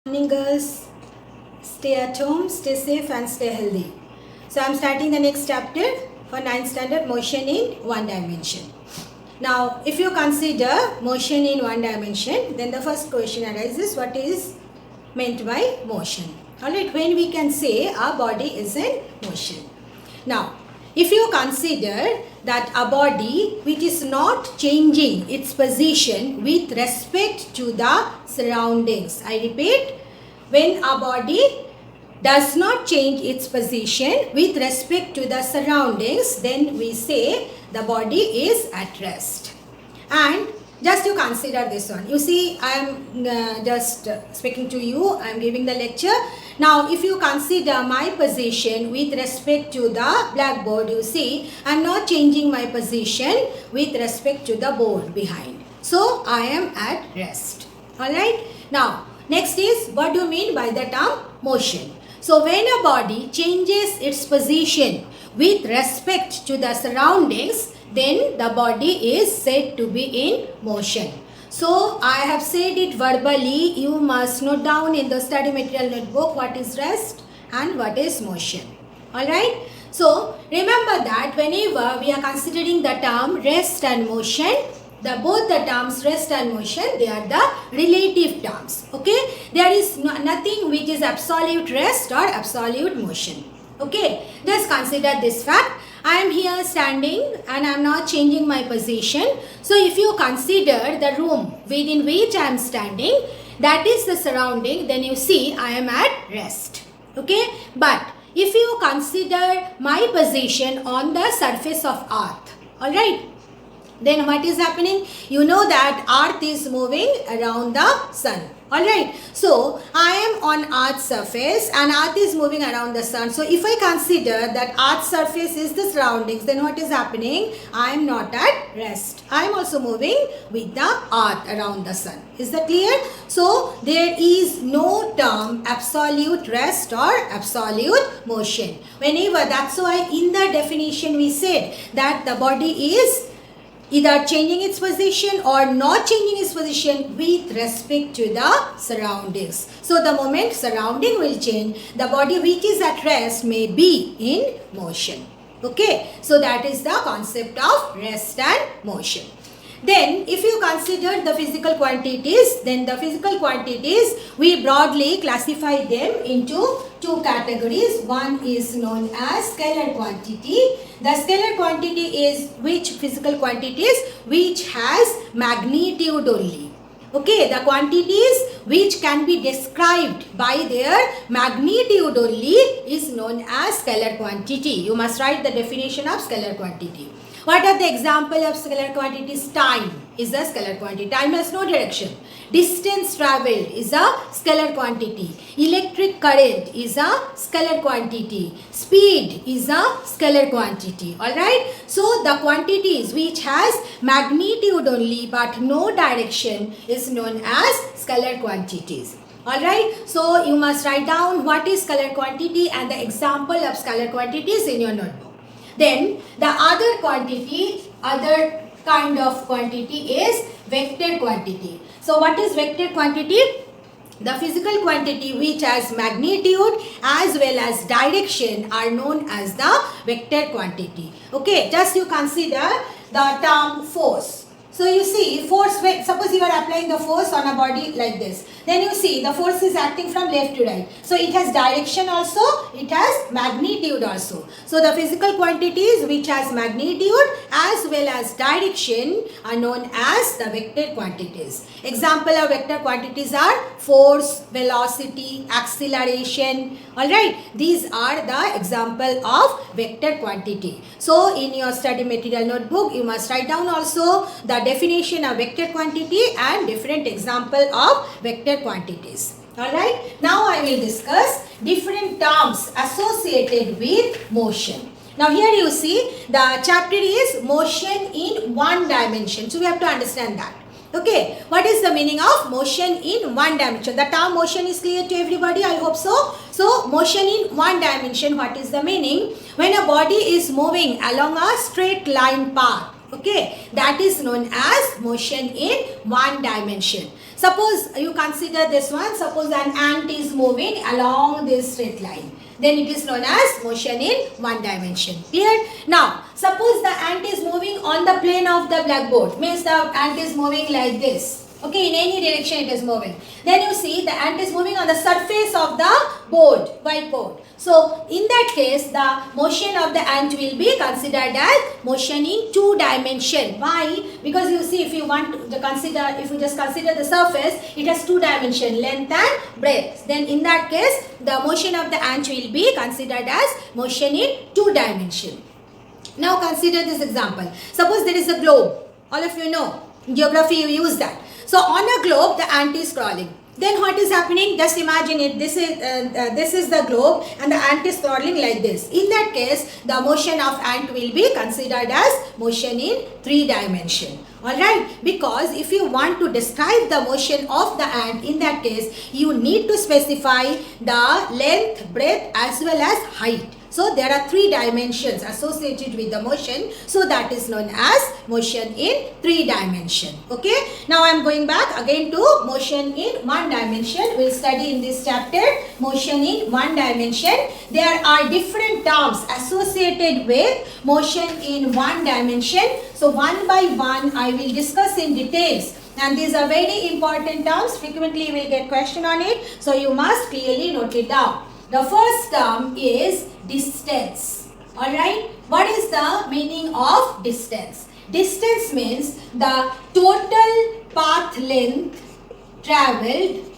Morning girls, stay at home, stay safe and stay healthy. So I am starting the next chapter for 9th standard, motion in one dimension. Now if you consider motion in one dimension, then the first question arises, what is meant by motion? Alright, when we can say our body is in motion. Now if you consider that a body which is not changing its position with respect to the surroundings. I repeat, when a body does not change its position with respect to the surroundings, then we say the body is at rest. And just you consider this one. You see, I am just speaking to you. I am giving the lecture. Now, if you consider my position with respect to the blackboard, you see, I am not changing my position with respect to the board behind. So, I am at rest. Alright. Now, next is, what do you mean by the term motion? So, when a body changes its position with respect to the surroundings, then the body is said to be in motion. So, I have said it verbally. You must note down in the study material notebook what is rest and what is motion. Alright. So, remember that whenever we are considering the term rest and motion, both the terms rest and motion, they are the relative terms. Okay. There is nothing which is absolute rest or absolute motion. Okay. Just consider this fact. I am here standing and I am not changing my position. So, if you consider the room within which I am standing, that is the surrounding, then you see I am at rest. Okay. But if you consider my position on the surface of earth, alright, then what is happening? You know that earth is moving around the sun. Alright, so I am on earth's surface and earth is moving around the sun. So if I consider that earth's surface is the surroundings, then what is happening? I am not at rest. I am also moving with the earth around the sun. Is that clear? So there is no term absolute rest or absolute motion. Whenever, that's why in the definition we said that the body is either changing its position or not changing its position with respect to the surroundings. So the moment surrounding will change, the body which is at rest may be in motion. Okay, so that is the concept of rest and motion. Then if you consider the physical quantities, then the physical quantities we broadly classify them into two categories. One is known as scalar quantity. The scalar quantity is which physical quantities which has magnitude only. Okay, the quantities which can be described by their magnitude only is known as scalar quantity. You must write the definition of scalar quantity. What are the example of scalar quantities? Time is a scalar quantity. Time has no direction. Distance traveled is a scalar quantity. Electric current is a scalar quantity. Speed is a scalar quantity. Alright. So the quantities which has magnitude only but no direction is known as scalar quantities. Alright. So you must write down what is scalar quantity and the example of scalar quantities in your notebook. Then the other quantity, other kind of quantity is vector quantity. So what is vector quantity? The physical quantity which has magnitude as well as direction are known as the vector quantity. Okay, just you consider the term force. So you see force, suppose you are applying the force on a body like this. Then you see the force is acting from left to right. So it has direction also, it has magnitude also. So the physical quantities which has magnitude as well as direction are known as the vector quantities. Example of vector quantities are force, velocity, acceleration. Alright, these are the example of vector quantity. So in your study material notebook, you must write down also the definition of vector quantity and different example of vector quantities. Alright, now I will discuss different terms associated with motion. Now here you see the chapter is motion in one dimension. So we have to understand that. Okay, what is the meaning of motion in one dimension? The term motion is clear to everybody, I hope so. So motion in one dimension, what is the meaning? When a body is moving along a straight line path. Okay, that is known as motion in one dimension. Suppose you consider this one. Suppose an ant is moving along this straight line. Then it is known as motion in one dimension. Clear? Now, suppose the ant is moving on the plane of the blackboard. Means the ant is moving like this. Okay, in any direction it is moving. Then you see the ant is moving on the surface of the board, whiteboard. So, in that case, the motion of the ant will be considered as motion in two dimension. Why? Because you see, if you want to consider, if you just consider the surface, it has two dimension, length and breadth. Then in that case, the motion of the ant will be considered as motion in two dimension. Now consider this example. Suppose there is a globe. All of you know, in geography you use that. So on a globe, the ant is crawling. Then what is happening? Just imagine it. This is the globe and the ant is crawling like this. In that case, the motion of ant will be considered as motion in three dimension. Alright, because if you want to describe the motion of the ant, in that case, you need to specify the length, breadth as well as height. So there are three dimensions associated with the motion. So that is known as motion in three dimension. Okay. Now I am going back again to motion in one dimension. We will study in this chapter motion in one dimension. There are different terms associated with motion in one dimension. So one by one I will discuss in details. And these are very important terms. Frequently you will get question on it. So you must clearly note it down. The first term is distance. Alright. What is the meaning of distance? Distance means the total path length travelled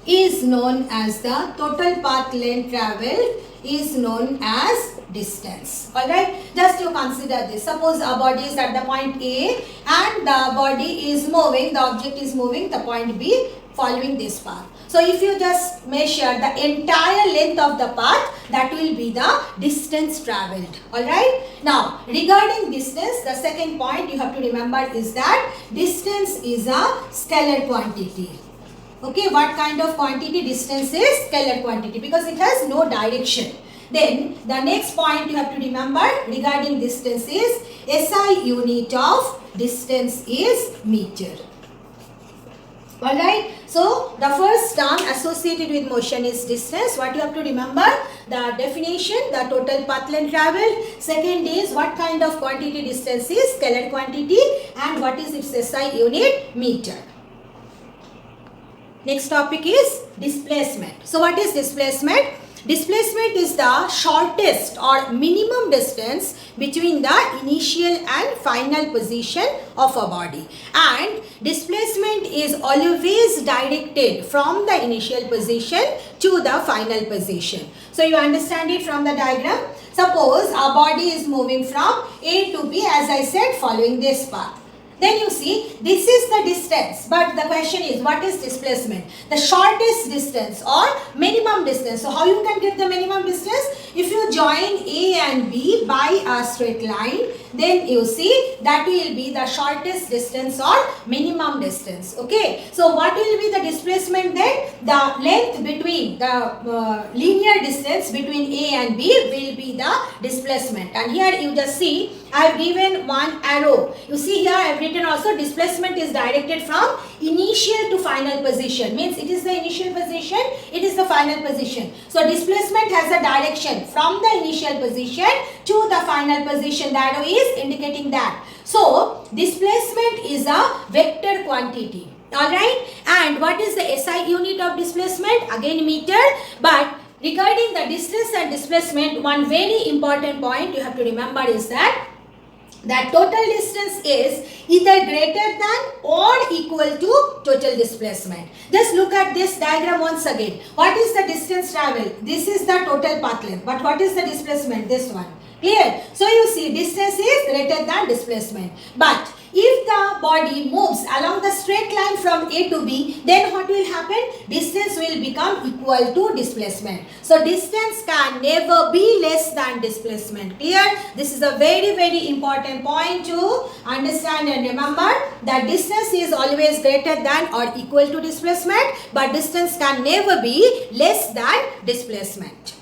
is known as the total path length travelled is known as distance. Alright. Just you consider this. Suppose a body is at the point A and the body is moving, the object is moving the point B following this path. So if you just measure the entire length of the path, that will be the distance travelled. Alright. Now regarding distance, the second point you have to remember is that distance is a scalar quantity. Okay, what kind of quantity? Distance is scalar quantity because it has no direction. Then the next point you have to remember regarding distance is SI unit of distance is meter. Alright, so the first term associated with motion is distance. What you have to remember? The definition, the total path length travelled. Second is what kind of quantity distance is scalar quantity and what is its SI unit? Meter. Next topic is displacement. So what is displacement? Displacement is the shortest or minimum distance between the initial and final position of a body, and displacement is always directed from the initial position to the final position. So you understand it from the diagram. Suppose a body is moving from A to B, as I said, following this path. Then you see, this is the distance, but the question is, what is displacement? The shortest distance or minimum distance. So how you can get the minimum distance? If you join A and B by a straight line, then you see that will be the shortest distance or minimum distance. Okay. So what will be the displacement then? The length between the linear distance between A and B will be the displacement. And here you just see, I have given one arrow. You see here I have written also displacement is directed from initial to final position. Means it is the initial position, it is the final position. So displacement has a direction from the initial position to the final position. The arrow is indicating that. So displacement is a vector quantity. Alright. And what is the SI unit of displacement? Again meter. But regarding the distance and displacement, one very important point you have to remember is that total distance is either greater than or equal to total displacement. Just look at this diagram once again. What is the distance travelled? This is the total path length. But what is the displacement? This one. Clear? So you see distance is greater than displacement. But if the body moves along the straight line from A to B, then what will happen? Distance will become equal to displacement. So distance can never be less than displacement. Clear? This is a very, very important point to understand and remember that distance is always greater than or equal to displacement, but distance can never be less than displacement.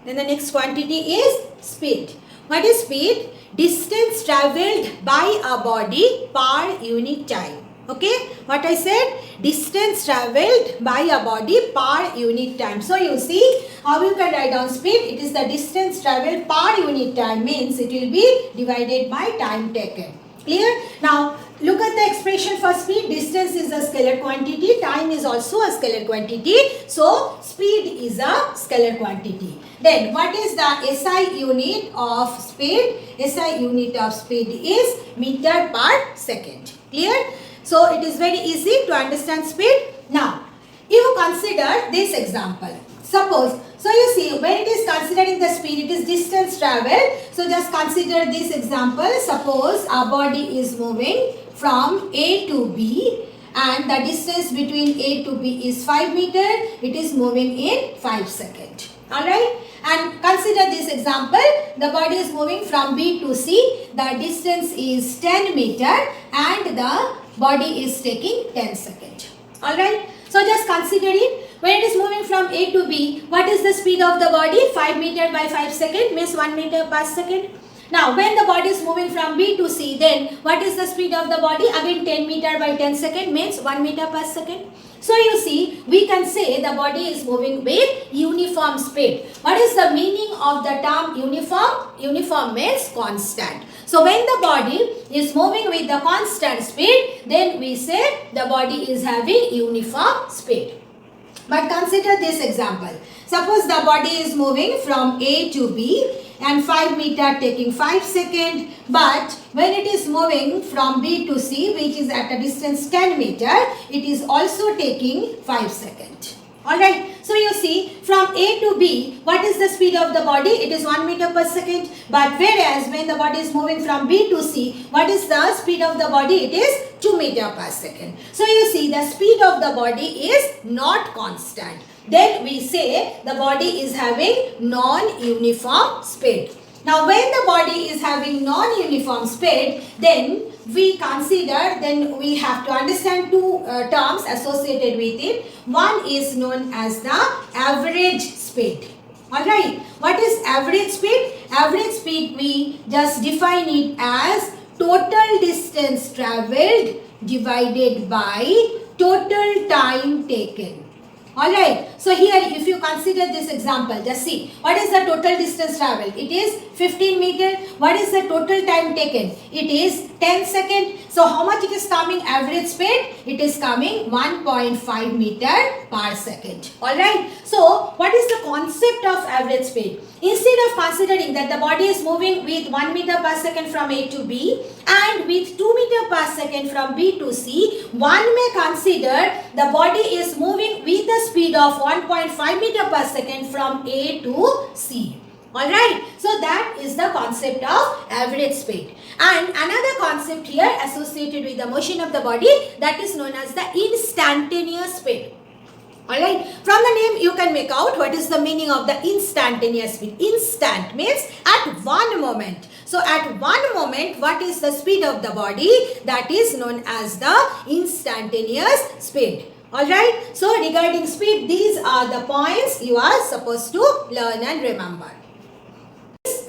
Then the next quantity is speed. What is speed? Distance travelled by a body per unit time. Okay, what I said? Distance travelled by a body per unit time. So you see how you can write down speed. It is the distance travelled per unit time, means it will be divided by time taken. Clear? Now look at the expression for speed. Distance is a scalar quantity. Time is also a scalar quantity. So speed is a scalar quantity. Then what is the SI unit of speed? SI unit of speed is meter per second. Clear? So it is very easy to understand speed. Now you consider this example. Suppose, so you see when it is considering the speed, it is distance traveled. So just consider this example. Suppose our body is moving from A to B and the distance between A to B is 5 meter. It is moving in 5 seconds. Alright. And consider this example. The body is moving from B to C. The distance is 10 meter and the body is taking 10 seconds. Alright. So just consider it. When it is moving from A to B, what is the speed of the body? 5 meter by 5 seconds means 1 meter per second. Now when the body is moving from B to C, then what is the speed of the body? Again 10 meter by 10 seconds means 1 meter per second. So you see, we can say the body is moving with uniform speed. What is the meaning of the term uniform? Uniform means constant. So when the body is moving with the constant speed, then we say the body is having uniform speed. But consider this example. Suppose the body is moving from A to B and 5 meter taking 5 seconds. But when it is moving from B to C, which is at a distance 10 meter, it is also taking 5 seconds. Alright, so you see from A to B, what is the speed of the body? It is 1 meter per second. But whereas when the body is moving from B to C, what is the speed of the body? It is 2 meter per second. So you see the speed of the body is not constant. Then we say the body is having non-uniform speed. Now when the body is having non-uniform speed, then we consider, then we have to understand two terms associated with it. One is known as the average speed. Alright, what is average speed? Average speed, we just define it as total distance travelled divided by total time taken. Alright, so here if you consider this example, just see what is the total distance travelled? It is 15 meter. What is the total time taken? It is 10 seconds. So how much it is coming average speed? It is coming 1.5 meter per second. Alright, so what is the concept of average speed? Instead of considering that the body is moving with 1 meter per second from A to B and with 2 meter per second from B to C, one may consider the body is moving with the speed of 1.5 meter per second from A to C. Alright, so that is the concept of average speed. And another concept here associated with the motion of the body, that is known as the instantaneous speed. Alright, from the name you can make out what is the meaning of the instantaneous speed. Instant means at one moment. So at one moment, what is the speed of the body? That is known as the instantaneous speed. Alright, so regarding speed, these are the points you are supposed to learn and remember.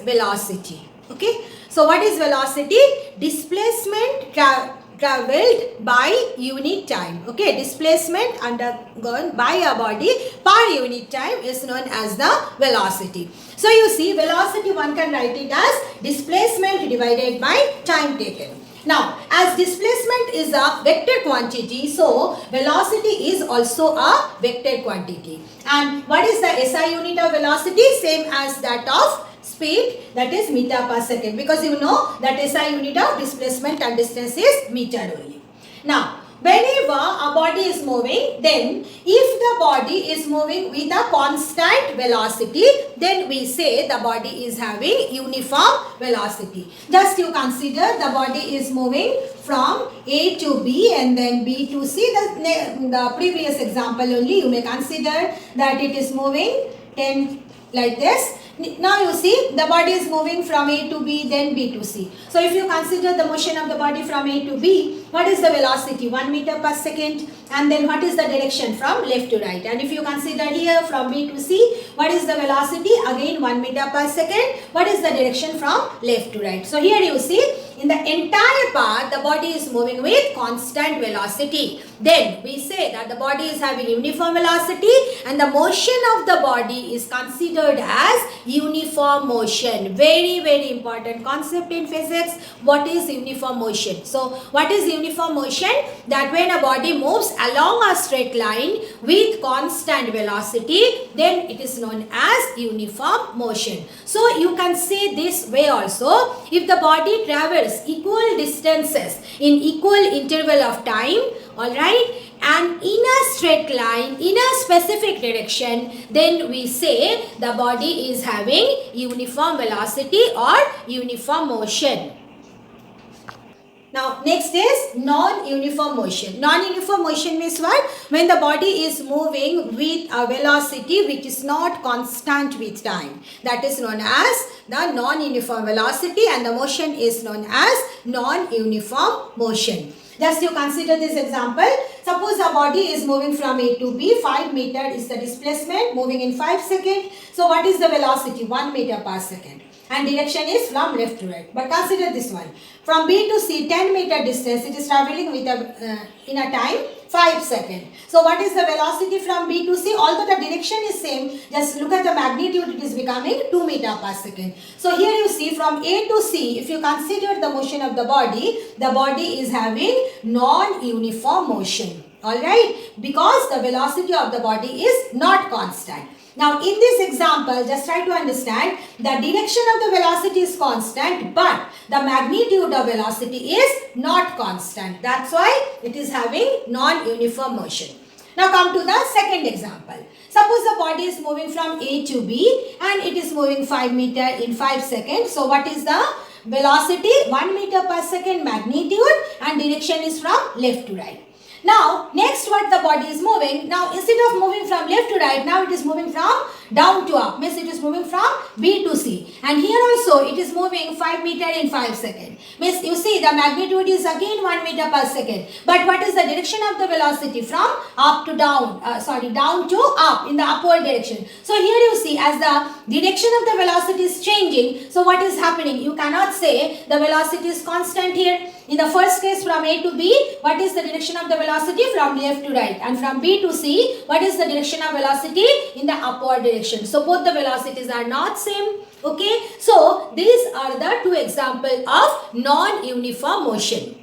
Velocity. Okay, so what is velocity? Displacement travelled by unit time. Okay, displacement undergone by a body per unit time is known as the velocity. So you see, velocity one can write it as displacement divided by time taken. Now, as displacement is a vector quantity, so velocity is also a vector quantity. And what is the SI unit of velocity? Same as that of speed, that is meter per second, because you know that SI unit of displacement and distance is meter only. Now, whenever a body is moving, then if the body is moving with a constant velocity, then we say the body is having uniform velocity. Just you consider the body is moving from A to B and then B to C. The previous example only, you may consider that it is moving 10 like this. Now you see the body is moving from A to B, then B to C. So if you consider the motion of the body from A to B, what is the velocity? 1 meter per second. And then what is the direction from left to right? And if you consider here from B to C, what is the velocity? Again 1 meter per second. What is the direction from left to right? So here you see, in the entire path, the body is moving with constant velocity. Then we say that the body is having uniform velocity and the motion of the body is considered as uniform motion. Very, very important concept in physics. What is uniform motion? So what is uniform motion? That when a body moves along a straight line with constant velocity, then it is known as uniform motion. So you can say this way also, if the body travels equal distances in equal interval of time, alright, and in a straight line, in a specific direction, then we say the body is having uniform velocity or uniform motion. Now, next is non-uniform motion. Non-uniform motion means what? When the body is moving with a velocity which is not constant with time. That is known as the non-uniform velocity, and the motion is known as non-uniform motion. Just you consider this example. Suppose a body is moving from A to B. 5 meter is the displacement, moving in 5 seconds. So what is the velocity? 1 meter per second. And direction is from left to right. But consider this one. From B to C, 10 meter distance, it is traveling with in a time 5 seconds. So what is the velocity from B to C? Although the direction is same, just look at the magnitude, it is becoming 2 meter per second. So here you see from A to C, if you consider the motion of the body is having non-uniform motion. Alright, because the velocity of the body is not constant. Now in this example, just try to understand, the direction of the velocity is constant, but the magnitude of velocity is not constant. That's why it is having non-uniform motion. Now come to the second example. Suppose the body is moving from A to B and it is moving 5 meter in 5 seconds. So what is the velocity? 1 meter per second magnitude, and direction is from left to right. Now, next what the body is moving, now instead of moving from left to right, now it is moving from down to up, means it is moving from B to C. And here also it is moving 5 meter in 5 seconds. Means you see the magnitude is again 1 meter per second. But what is the direction of the velocity? From up to down, down to up, in the upward direction. So here you see, as the direction of the velocity is changing, so what is happening? You cannot say the velocity is constant here. In the first case, from A to B, what is the direction of the velocity? From left to right. And from B to C, what is the direction of velocity? In the upward direction. So both the velocities are not same. Okay. So these are the two examples of non-uniform motion.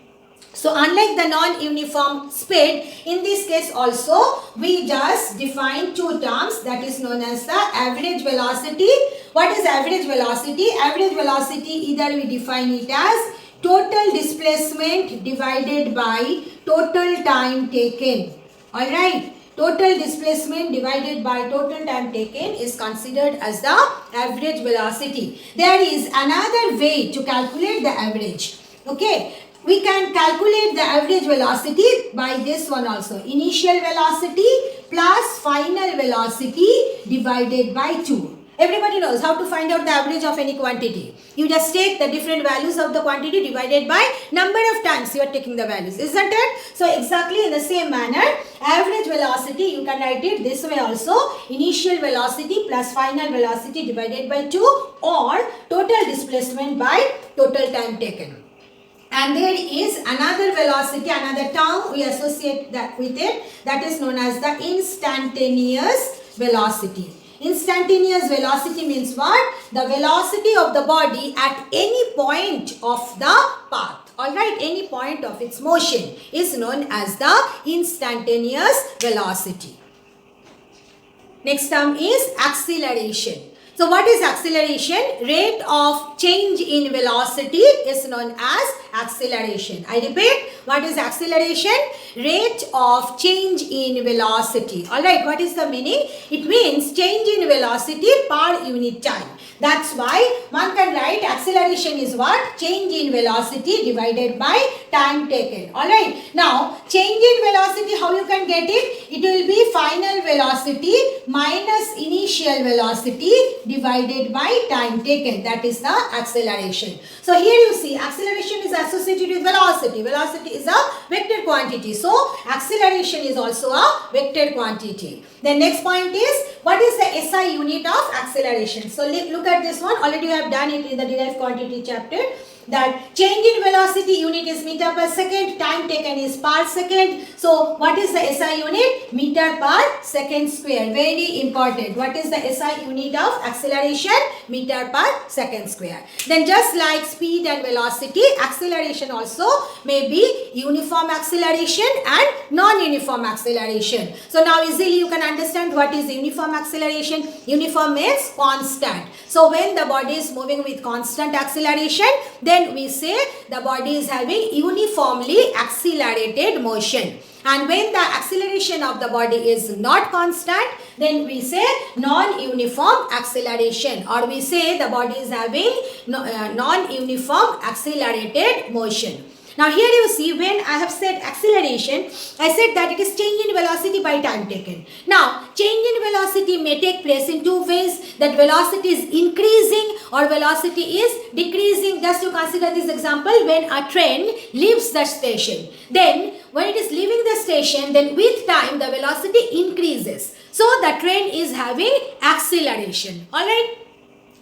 So unlike the non-uniform speed, in this case also we just define two terms, that is known as the average velocity. What is average velocity? Average velocity, either we define it as total displacement divided by total time taken. Alright, total displacement divided by total time taken is considered as the average velocity. There is another way to calculate the average. Okay, we can calculate the average velocity by this one also. Initial velocity plus final velocity divided by 2. Everybody knows how to find out the average of any quantity. You just take the different values of the quantity divided by number of times you are taking the values, isn't it? So exactly in the same manner, average velocity, you can write it this way also. Initial velocity plus final velocity divided by 2, or total displacement by total time taken. And there is another velocity, another term we associate that with it, that is known as the instantaneous velocity. Instantaneous velocity means what? The velocity of the body at any point of the path. Alright, any point of its motion is known as the instantaneous velocity. Next term is acceleration. So what is acceleration? Rate of change in velocity is known as acceleration. I repeat, what is acceleration? Rate of change in velocity. Alright, what is the meaning? It means change in velocity per unit time. That's why one can write acceleration is what? Change in velocity divided by time taken. Alright, now change in velocity, how you can get it? It will be final velocity minus initial velocity divided by time taken. That is the acceleration. So here you see acceleration is associated with velocity. Velocity is a vector quantity. So acceleration is also a vector quantity. The next point is, what is the SI unit of acceleration? So look at this one. Already you have done it in the derived quantity chapter. That change in velocity unit is meter per second, time taken is per second. So what is the SI unit? Meter per second square. Very important. What is the SI unit of acceleration? Meter per second square. Then just like speed and velocity, acceleration also may be uniform acceleration and non-uniform acceleration. So now easily you can understand what is uniform acceleration. Uniform means constant. So when the body is moving with constant acceleration, then we say the body is having uniformly accelerated motion. And when the acceleration of the body is not constant, then we say non-uniform acceleration, or we say the body is having non-uniform accelerated motion. Now here you see, when I have said acceleration, I said that it is change in velocity by time taken. Now change in velocity may take place in two ways, that velocity is increasing or velocity is decreasing. Just to consider this example, when a train leaves the station, then when it is leaving the station, then with time the velocity increases. So the train is having acceleration. Alright.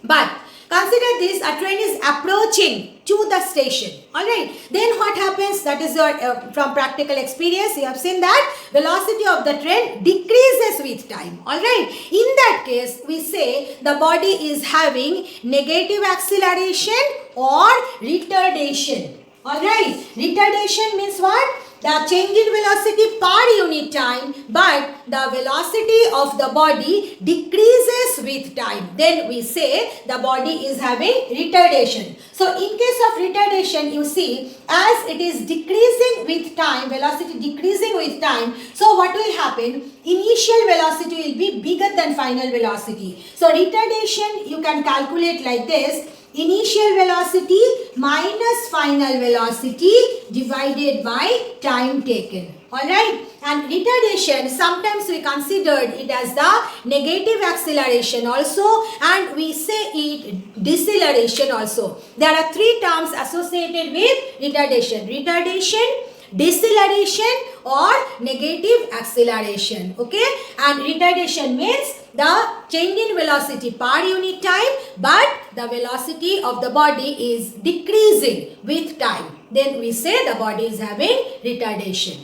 But consider this, a train is approaching to the station. Alright. Then what happens? That is your from practical experience. You have seen that velocity of the train decreases with time. Alright. In that case, we say the body is having negative acceleration or retardation. Alright. Retardation means what? The change in velocity per unit time, but the velocity of the body decreases with time. Then we say the body is having retardation. So in case of retardation, you see, as it is decreasing with time, velocity decreasing with time, so what will happen? Initial velocity will be bigger than final velocity. So retardation you can calculate like this. Initial velocity minus final velocity divided by time taken. Alright. And retardation, sometimes we considered it as the negative acceleration also, and we say it deceleration also. There are three terms associated with retardation. Retardation, deceleration or negative acceleration. Okay. And retardation means the change in velocity per unit time, but the velocity of the body is decreasing with time. Then we say the body is having retardation.